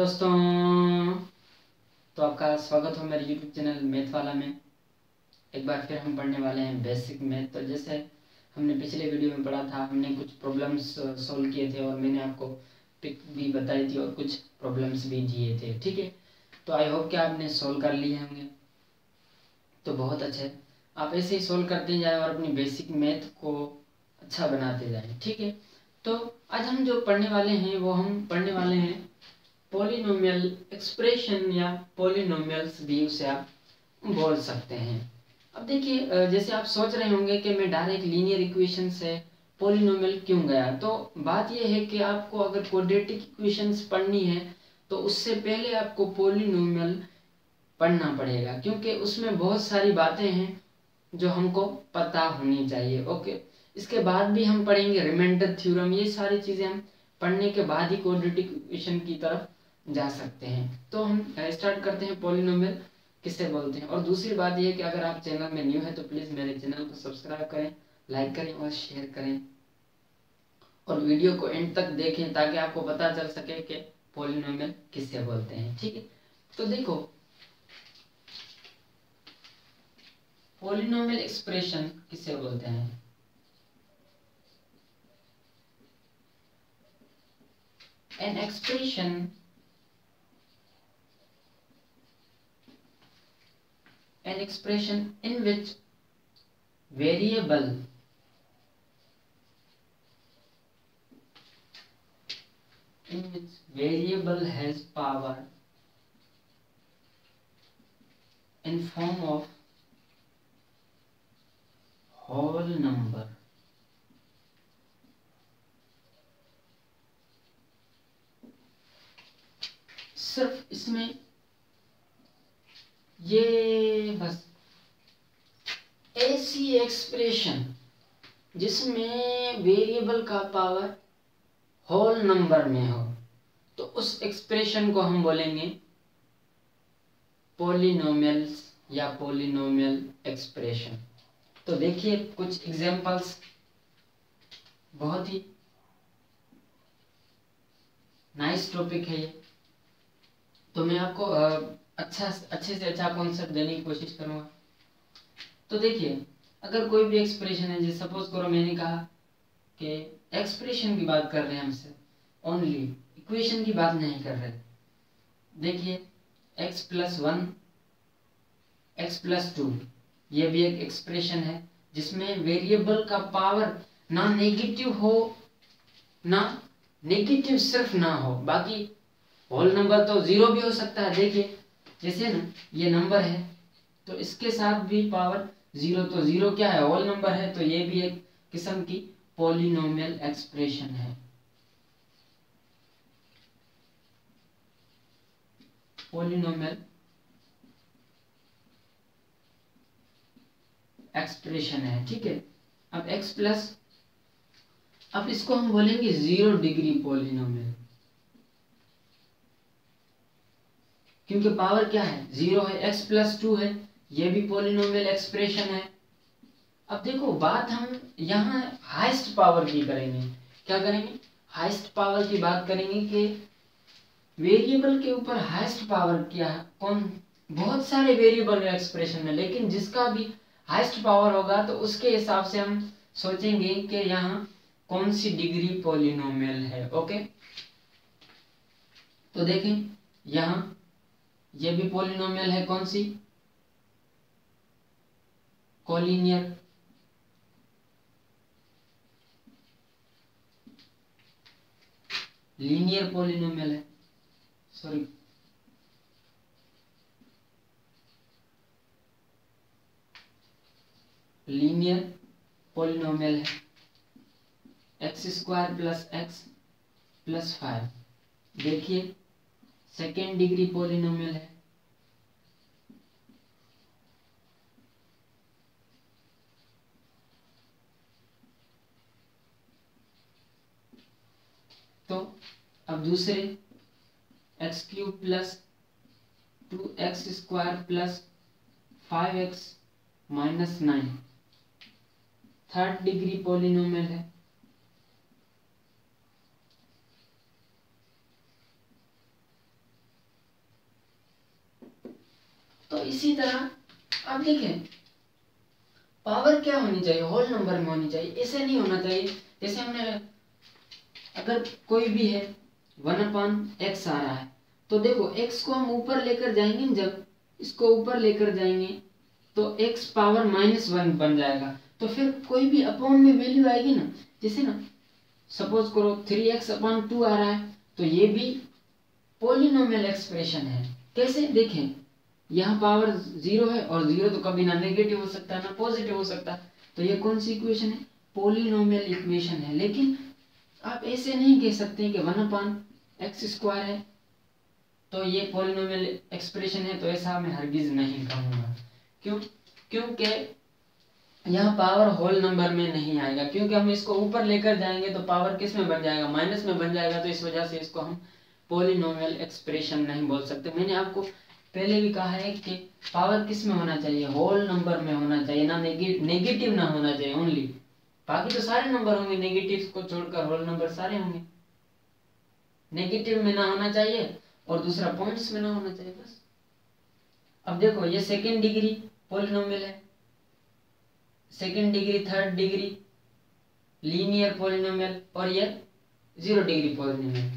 दोस्तों, तो आपका स्वागत हो मेरे YouTube चैनल मैथ वाला में। एक बार फिर हम पढ़ने वाले हैं बेसिक मैथ। तो जैसे हमने पिछले वीडियो में पढ़ा था, हमने कुछ प्रॉब्लम्स सॉल्व किए थे और मैंने आपको पिक भी बताई थी और कुछ प्रॉब्लम्स भी दिए थे। ठीक है, तो आई होप कि आपने सॉल्व कर लिए होंगे, तो बहुत अच्छे। आप ऐसे ही सॉल्व करते जाएं और अपनी बेसिक मैथ को अच्छा बनाते जाएं। ठीक है, तो आज हम जो पढ़ने वाले हैं वो हम पढ़ने वाले हैं पॉलिनोमियल एक्सप्रेशन, या पॉलिनोमियल्स भी उसे आप बोल सकते हैं। अब देखिए, जैसे आप सोच रहे होंगे कि मैं डायरेक्ट लीनियर इक्वेशन से पॉलिनोमियल क्यों गया, तो बात यह है कि आपको अगर क्वाड्रेटिक इक्वेशंस पढ़नी है तो उससे पहले आपको पॉलिनोमियल पढ़ना पड़ेगा, क्योंकि उसमें बहुत सारी बातें हैं जो हमको पता होनी चाहिए। ओके, इसके बाद भी हम पढ़ेंगे रिमाइंडर थ्योरम। ये सारी चीज़ें हम पढ़ने के बाद ही क्वाड्रेटिक इक्वेशन की तरफ जा सकते हैं। तो हम स्टार्ट करते हैं पॉलिनोमियल किसे बोलते हैं। और दूसरी बात यह है कि अगर आप चैनल में न्यू है तो प्लीज़ मेरे चैनल को सब्सक्राइब करें, लाइक करें और शेयर करें, और वीडियो को एंड तक देखें ताकि आपको पता चल सके कि पॉलिनोमियल किसे बोलते हैं। ठीक है, तो देखो, पॉलिनोमियल एक्सप्रेशन किसे बोलते हैं। An expression in which variable has power in form of whole number सिर्फ इसमें ये बस ऐसी एक्सप्रेशन जिसमें वेरिएबल का पावर होल नंबर में हो, तो उस एक्सप्रेशन को हम बोलेंगे पॉलिनोमियल्स या पॉलिनोमियल एक्सप्रेशन। तो देखिए कुछ एग्जांपल्स, बहुत ही नाइस टॉपिक है ये, तो मैं आपको अच्छे से अच्छा कॉन्सेप्ट देने की कोशिश करूंगा। तो देखिए, अगर कोई भी एक्सप्रेशन है, जैसे सपोज करो मैंने कहा कि एक्सप्रेशन की बात कर रहे हैं हमसे, ओनली इक्वेशन की बात नहीं कर रहे। देखिए x+1 x+2 ये भी एक एक्सप्रेशन है जिसमें वेरिएबल का पावर ना नेगेटिव हो ना नेगेटिव सिर्फ ना हो, बाकी होल नंबर तो जीरो भी हो सकता है। देखिए जैसे ना ये नंबर है तो इसके साथ भी पावर जीरो, तो जीरो क्या है, होल नंबर है, तो ये भी एक किस्म की पॉलिनोमियल एक्सप्रेशन है। पॉलिनोमियल एक्सप्रेशन है। ठीक है, अब अब इसको हम बोलेंगे 0 डिग्री पॉलिनोमियल, क्योंकि पावर क्या है, 0 है, x+2 है, ये भी पॉलिनोमियल एक्सप्रेशन है। अब देखो, बात हम यहाँ हाईएस्ट पावर की करेंगे। क्या करेंगे, हाईएस्ट पावर की बात करेंगे कि वेरिएबल के ऊपर हाईएस्ट पावर क्या है, कौन, बहुत सारे वेरिएबल है एक्सप्रेशन में, लेकिन जिसका भी हाईएस्ट पावर होगा तो उसके हिसाब से हम सोचेंगे कि यहाँ कौन सी डिग्री पॉलिनोमियल है। ओके, तो देखें यहाँ ये भी पॉलिनोमियल है, कौन सी, कोलिनियर। लीनियर पॉलिनोमियल है, सॉरी, लीनियर पॉलिनोमियल है, x² + x + 5। देखिए सेकेंड डिग्री पॉलिनोमियल है। तो अब दूसरे x³ + 2x² + 5x - 9 third degree polynomial है। तो इसी तरह आप देखें पावर क्या होनी चाहिए, होल नंबर में होनी चाहिए, ऐसे नहीं होना चाहिए। जैसे हमने अगर कोई भी है 1/x आ रहा है तो देखो x को हम ऊपर लेकर जाएंगे, जब इसको ऊपर लेकर जाएंगे तो x पावर -1 बन जाएगा। तो फिर कोई भी अपॉन में वैल्यू आएगी ना, जैसे ना सपोज करो 3x/2 आ रहा है तो ये भी पॉलिनोमियल एक्सप्रेशन है। कैसे देखें, यहाँ पावर 0 है और 0 तो कभी ना नेगेटिव हो सकता है ना पॉजिटिव हो सकता, तो ये कौन सी इक्वेशन है, पॉलिनोमियल इक्वेशन है। लेकिन आप ऐसे नहीं कह सकते कि 1/x² है तो ये पॉलिनोमियल एक्सप्रेशन है, तो ऐसा मैं हरगिज नहीं कहूँगा। क्यों? क्योंकि यहाँ पावर होल नंबर में नहीं आएगा, क्योंकि हम इसको ऊपर लेकर जाएंगे तो पावर किस में बन जाएगा, माइनस में बन जाएगा। तो इस वजह से इसको हम पॉलिनोमियल एक्सप्रेशन नहीं बोल सकते। मैंने आपको पहले भी कहा है कि पावर किस में होना चाहिए, होल नंबर में होना चाहिए, ना नेगेटिव ना होना चाहिए ओनली। बाकी तो सारे नंबर होंगे, नेगेटिव को छोड़कर होल नंबर सारे होंगे। नेगेटिव में ना होना चाहिए और दूसरा पॉइंट्स में ना होना चाहिए, बस। अब देखो ये सेकेंड डिग्री पॉलिनोमियल है, second degree, third degree linear polynomial और ये 0 डिग्री पॉलिनोमियल।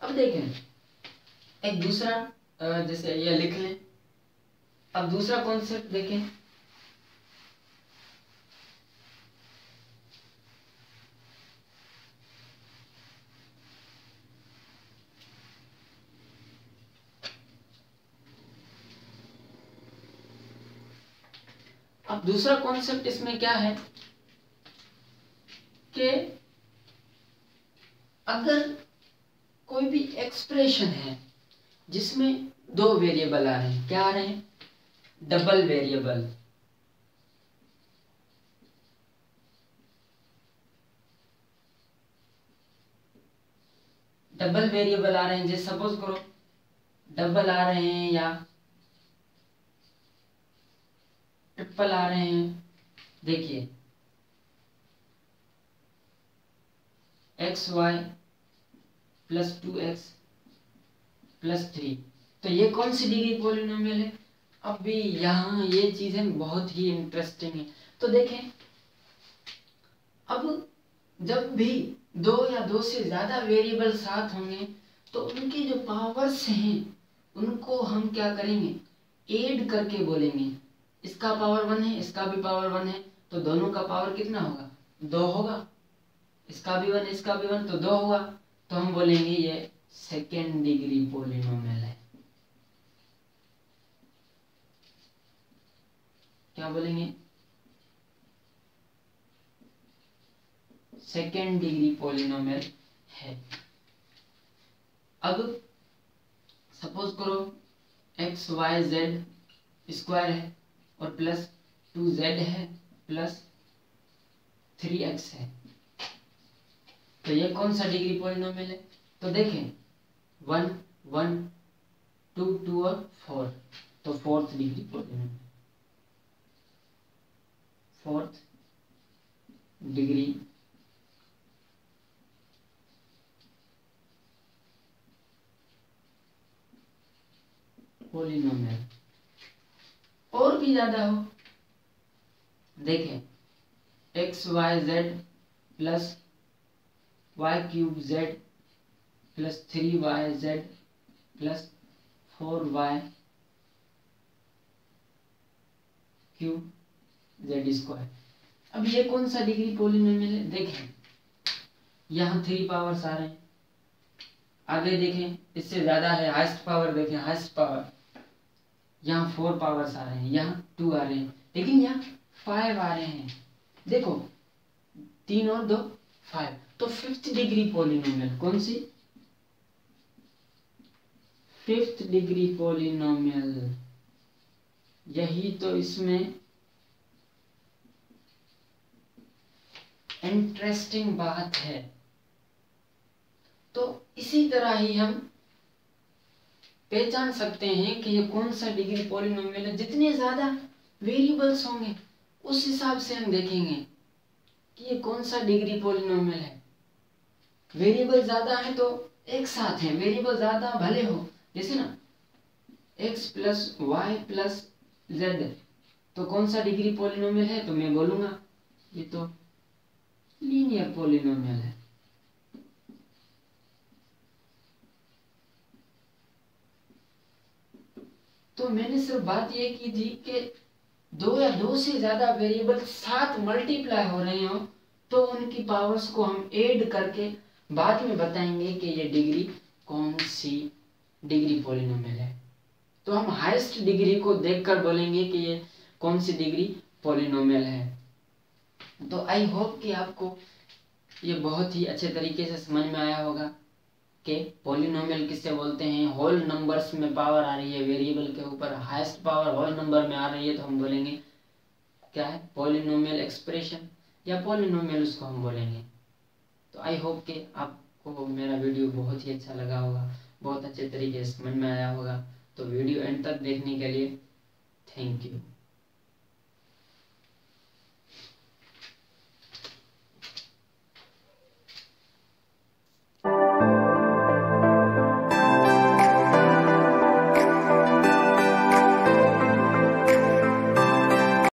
अब देखें एक दूसरा, जैसे ये लिख लें। अब दूसरा कॉन्सेप्ट देखें, अब दूसरा कॉन्सेप्ट इसमें क्या है कि अगर कोई भी एक्सप्रेशन है जिसमें 2 वेरिएबल आ रहे हैं, क्या आ रहे हैं, डबल वेरिएबल, डबल वेरिएबल आ रहे हैं, जैसे सपोज करो डबल आ रहे हैं या ट्रिपल आ रहे हैं। देखिए xy + 2x + 3, तो ये कौन सी डिग्री पॉलिनोमियल है। अब भी यहाँ ये चीजें बहुत ही इंटरेस्टिंग है। तो देखें अब जब भी 2 या 2 से ज्यादा वेरिएबल साथ होंगे तो उनके जो पावर्स हैं उनको हम क्या करेंगे, ऐड करके बोलेंगे। इसका पावर 1 है, इसका भी पावर 1 है, तो दोनों का पावर कितना होगा, 2 होगा। इसका भी 1, इसका भी 1, तो 2 होगा। तो हम बोलेंगे ये सेकेंड डिग्री पॉलिनोमियल है। क्या बोलेंगे, सेकेंड डिग्री पॉलिनोमियल है। अब सपोज करो xy/z² है और +2z है +3x है, तो ये कौन सा डिग्री पॉलिनोमियल है। तो देखें 1 1 2 2 और 4, तो fourth degree polynomial, fourth degree polynomial. और भी ज्यादा हो, देखें xyz + y³ + 3yz + 4y³z²। अब ये कौन सा डिग्री पॉलिनोमियल है, देखें यहाँ 3 पावर्स आ रहे हैं, आगे देखें इससे ज्यादा है, हाईएस्ट पावर देखें, हाईएस्ट पावर यहाँ 4 पावर्स आ रहे हैं, यहाँ 2 आ रहे हैं, लेकिन यहाँ 5 आ रहे हैं। देखो 3 और 2 5, तो फिफ्थ डिग्री पॉलिनोमियल कौन सी, फिफ्थ डिग्री पॉलिनोमियल, यही तो इसमें इंटरेस्टिंग बात है। तो इसी तरह ही हम पहचान सकते हैं कि ये कौन सा डिग्री पॉलिनोमियल है। जितने ज्यादा वेरिएबल्स होंगे उस हिसाब से हम देखेंगे कि ये कौन सा डिग्री पॉलिनोमियल है। वेरिएबल ज्यादा है तो एक साथ है, वेरिएबल ज्यादा भले हो, जैसे ना x plus y plus z, तो कौन सा डिग्री पॉलिनोमियल है? तो मैं बोलूंगा ये तो लीनियर पॉलिनोमियल है। तो मैंने सिर्फ बात ये की थी कि दो या दो से ज्यादा वेरिएबल साथ मल्टीप्लाई हो रहे हो तो उनकी पावर्स को हम ऐड करके बाद में बताएंगे कि ये डिग्री कौन सी डिग्री पॉलिनोमियल है। तो हम हाईएस्ट डिग्री को देखकर बोलेंगे कि ये कौन सी डिग्री पॉलिनोमियल है। तो आई होप कि आपको ये बहुत ही अच्छे तरीके से समझ में आया होगा कि पॉलिनोमियल किससे बोलते हैं। होल नंबर्स में पावर आ रही है वेरिएबल के ऊपर, हाईएस्ट पावर होल नंबर में आ रही है तो हम बोलेंगे क्या है? पॉलिनोमियल एक्सप्रेशन या पॉलिनोमियल उसको हम बोलेंगे। तो आई होप कि आपको मेरा वीडियो बहुत ही अच्छा लगा होगा, बहुत अच्छे तरीके से समझ में आया होगा। तो वीडियो एंड तक देखने के लिए थैंक यू।